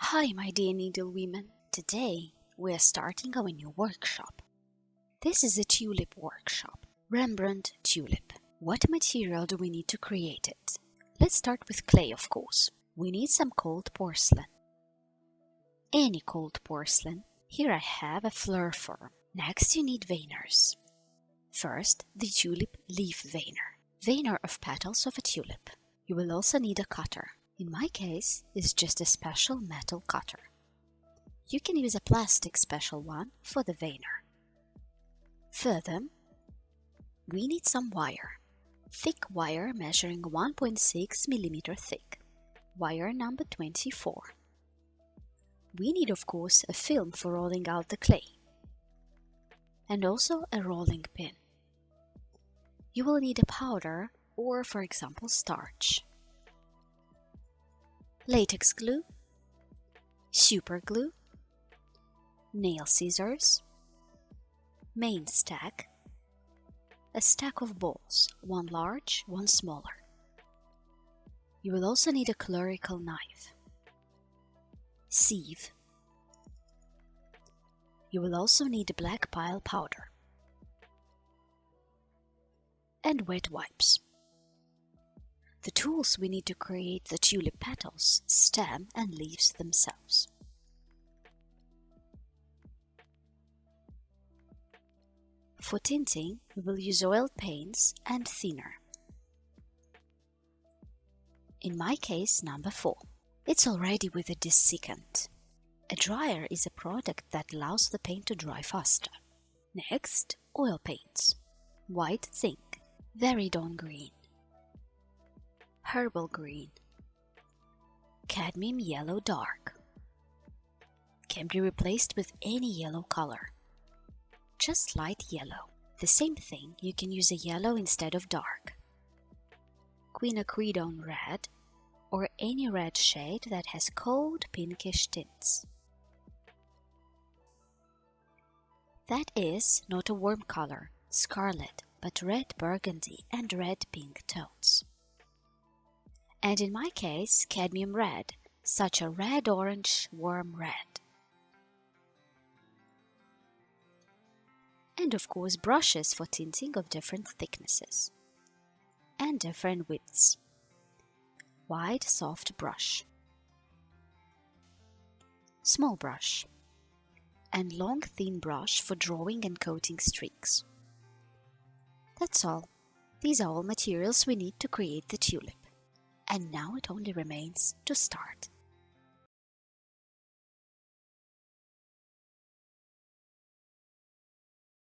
Hi, my dear needlewomen. Today we are starting our new workshop. This is a tulip workshop. Rembrandt tulip. What material do we need to create it? Let's start with clay, of course. We need some cold porcelain. Any cold porcelain. Here I have a fleur form. Next you need veiners. First, the tulip leaf veiner. Veiner of petals of a tulip. You will also need a cutter. In my case, it's just a special metal cutter. You can use a plastic special one for the veiner. Further, we need some wire. Thick wire measuring 1.6 mm thick. Wire number 24. We need, of course, a film for rolling out the clay. And also a rolling pin. You will need a powder or, for example, starch. Latex glue, super glue, nail scissors, main stack, a stack of balls, one large, one smaller. You will also need a clerical knife, sieve. You will also need black pile powder and wet wipes. The tools we need to create the tulip petals, stem and leaves themselves. For tinting, we will use oil paints and thinner. In my case, number 4. It's already with a desiccant. A dryer is a product that allows the paint to dry faster. Next, oil paints. White zinc, Veridon green, herbal green, cadmium yellow dark. Can be replaced with any yellow color. Just light yellow. The same thing, you can use a yellow instead of dark. Quinacridone red, or any red shade that has cold pinkish tints. That is not a warm color, scarlet, but red burgundy and red pink tones. And in my case, cadmium red, such a red-orange warm red. And of course brushes for tinting of different thicknesses and different widths. Wide soft brush, small brush, and long thin brush for drawing and coating streaks. That's all. These are all materials we need to create the tulip. And now it only remains to start.